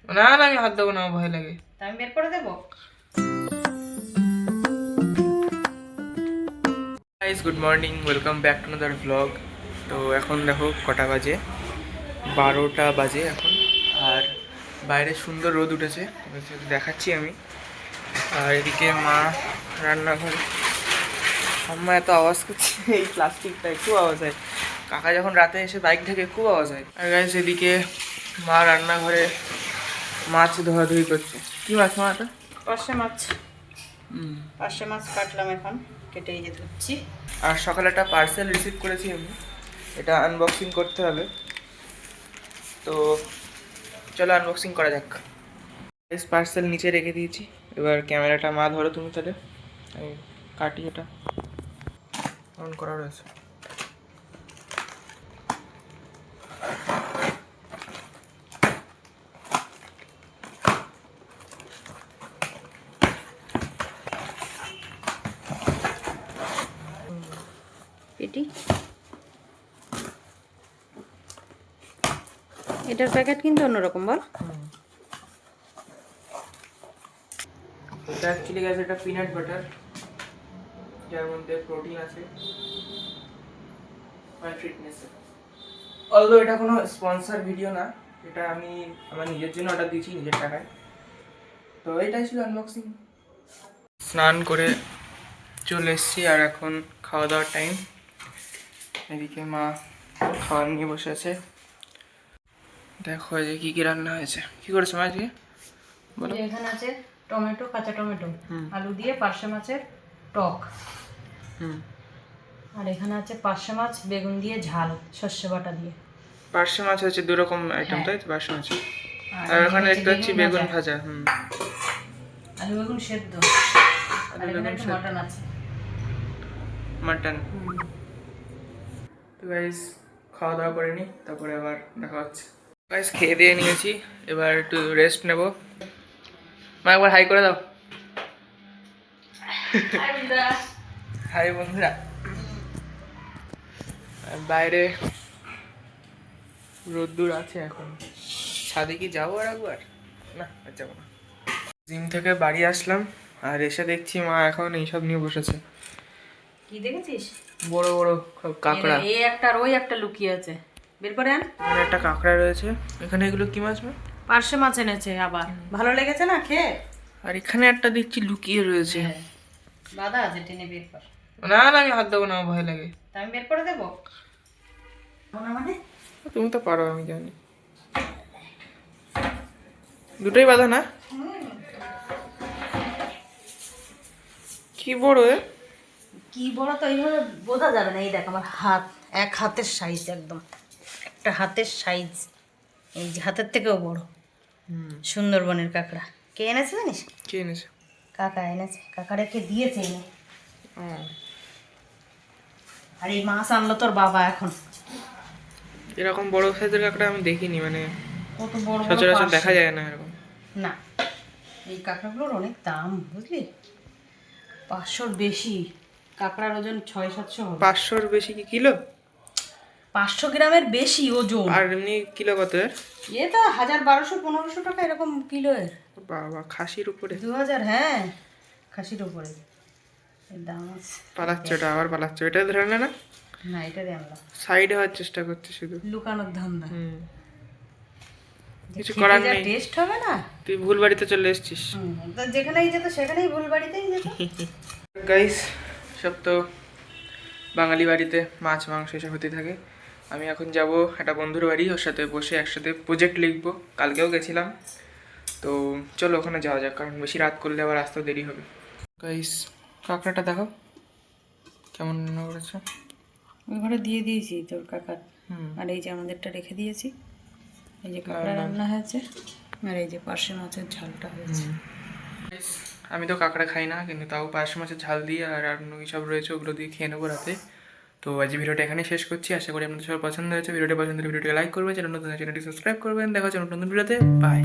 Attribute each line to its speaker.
Speaker 1: না না, আমি হাত দেবো না, আমার ভয় লাগে।
Speaker 2: তা আমি বের করে দেবো।
Speaker 1: Guys, good morning, welcome back to another blog. তো এখন দেখো কটা বাজে, 12টা বাজে এখন। আর বাইরে সুন্দর রোদ উঠেছে, তোমাদের দেখাচ্ছি আমি। আর এদিকে মা রান্নাঘরে। আম্মা এত আওয়াজ করছে, এই প্লাস্টিকটা খুব আওয়াজ হয়। কাকা যখন রাতে এসে বাইক থেকে খুব আওয়াজ হয়। আর গাইস এদিকে মা রান্নাঘরে মাছ ধোয়াধুয়ি করছে। কি মাছ মা এটা?
Speaker 2: পার্শে মাছ। পার্শে মাছ কাটলাম, এখন কেটে এই যে ধুচ্ছি।
Speaker 1: আর সকালে একটা পার্সেল রিসিভ করেছি আমি, এটা আনবক্সিং করতে হবে। তো চলো আনবক্সিং করা যাক। পার্সেল নিচে রেখে দিয়েছি, এবার ক্যামেরাটা মা ধরো তুমি, তাহলে আমি কাটি। এটা অন করা রয়েছে।
Speaker 2: এটি এটার প্যাকেট কিন্তু অন্যরকম, বল।
Speaker 1: এটা অ্যাকচুয়ালি গাইস এটা পিনাট বাটার, যার মধ্যে প্রোটিন আছে আর ফিটনেস। অলদো এটা কোনো স্পন্সর ভিডিও না, এটা আমি আমার নিজের জন্য অর্ডার দিয়েছি, নিজের টাকায়। তো এটাই ছিল আনবক্সিং। স্নান করে চলে এসেছি, আর এখন খাওয়া দাওয়ার টাইম। এদিকে মা খাওয়ার নিয়ে বসে আছে। দেখো যে কি কি রান্না হয়েছে। কি করেছে মা আজকে বলো?
Speaker 2: এখানে আছে টমেটো, কাঁচা টমেটো, আলু দিয়ে পার্শে মাছের টক। আর এখানে আছে পার্শে মাছ বেগুন দিয়ে ঝাল, সর্ষে বাটা দিয়ে।
Speaker 1: পার্শে মাছ হচ্ছে দু রকম আইটেম, তাই তো? পার্শে মাছ। আর ওখানে দেখতে পাচ্ছি বেগুন ভাজা।
Speaker 2: আলু বেগুন সেদ্ধ। আর এখানে একটা মাটন আছে।
Speaker 1: মাটন। তো গাইস খাওয়া দাওয়া করে নি, তারপরে আবার দেখা হচ্ছে। গাইস খেয়ে দিয়ে নিয়েছি, এবার একটু রেস্ট নেব। মা একবার হাই করে দাও। হাই বন্ধুরা। আর বাইরে রোদ্দুর আছে এখন, ছাদে কি যাবো আর একবার? না, আর যাবো না। জিম থেকে বাড়ি আসলাম, আর এসে দেখছি মা এখন এইসব নিয়ে বসেছে।
Speaker 2: কি দেখেছিস?
Speaker 1: বড় বড় সব কাঁকড়া।
Speaker 2: এই একটা আর ওই একটা লুকিয়ে আছে, বের করে আন।
Speaker 1: এখানে একটা কাঁকড়া রয়েছে। এখানে এগুলো কি মাছ মা?
Speaker 2: পার্শে মাছ এনেছে আবার, ভালো লেগেছে না খেয়ে?
Speaker 1: আর এখানে একটা দেখছি লুকিয়ে রয়েছে।
Speaker 2: বাধা আছে, টেনে বের কর।
Speaker 1: না না, আমি হাত দেবো না, আমার ভয় লাগে।
Speaker 2: তা আমি বের করে দেবো মানে?
Speaker 1: তুমি তো পারো, আমি জানি। দুটোই বাঁধা না? কি বড় এ?
Speaker 2: কি বড় তো এইভাবে বোঝা যাবে না। এই দেখ আমার হাত, এক হাতের সাইজ, একদম একটা হাতের সাইজ। এই যে হাতের থেকেও বড়। সুন্দরবনের কাঁকড়া। কে এনেছে জানিস?
Speaker 1: কে এনেছে?
Speaker 2: কাকা এনেছে, কাকা রেখে দিয়েছে এনে। আর এই মাছ আনলো তোর বাবা এখন।
Speaker 1: এরকম বড় সাইজের কাঁকড়া আমি দেখিনি, মানে
Speaker 2: কত বড় বড়
Speaker 1: সচরাচর
Speaker 2: পার্শে।
Speaker 1: দেখা যায় না এরকম।
Speaker 2: না, এই কাঁকড়াগুলোর অনেক দাম বুঝলি, 500-র বেশি। কাঁকড়ার ওজন 600-700 হবে।
Speaker 1: 500-র বেশি কি কিলো?
Speaker 2: 500 গ্রামের বেশি ওজন।
Speaker 1: আর এমনি কিলো কত এর?
Speaker 2: এ তো 1000, 1200, 1500 টাকা এরকম কিলো এর।
Speaker 1: বাবা, খাসির উপরে?
Speaker 2: 2000, হ্যাঁ, খাসির উপরে এর দাম আছে।
Speaker 1: পালাচ্ছে ওটা, আবার পালাচ্ছে। এটা ধরে না? না,
Speaker 2: না, এটা দিয়ে আনলাম।
Speaker 1: সাইডে হওয়ার চেষ্টা করছে শুধু।
Speaker 2: লুকানোর ধান্দা।
Speaker 1: কিছু করার নেই।
Speaker 2: টেস্ট হবে না।
Speaker 1: তুই ভুল বাড়িতে চলে এসেছিস।
Speaker 2: তো যেখানেই যেত সেখানেই ভুল বাড়িতেই যেত।
Speaker 1: গাইস, সব তো বাঙালি বাড়িতে মাছ মাংস এসব হতে থাকে। আমি এখন যাব একটা বন্ধুর বাড়ি, ওর সাথে বসে একসাথে প্রজেক্ট লিখবো। কালকেও গেছিলাম, তো চলো ওখানে যাওয়া যাক, কারণ বেশি রাত করলে আবার আসতেও দেরি হবে। গাইস কাঁকড়াটা দেখো কেমন রান্না করেছে।
Speaker 2: ওই ঘরে দিয়ে দিয়েছি তোর কাকার। আর এই যে আমাদেরটা রেখে দিয়েছি। এই যে কাঁকড়া রান্না হয়েছে, আর এই যে পার্শে মাছের ঝালটা হয়েছে।
Speaker 1: আমি তো কাঁকড়া খাই না, কিন্তু তাও পার্শে মাছের ঝাল দিয়ে আর অন্য সব রয়েছে, ওগুলো দিয়ে খেয়ে নেবো রাতে। তো আজ ভিডিওটা এখানে শেষ করছি। আশা করি আপনাদের সবার পছন্দ হয়েছে। ভিডিওটি পছন্দ হলে ভিডিওটি লাইক করবেন, চ্যানেলটি সাবস্ক্রাইব করবেন। দেখা হচ্ছে নতুন ভিডিওতে। বাই।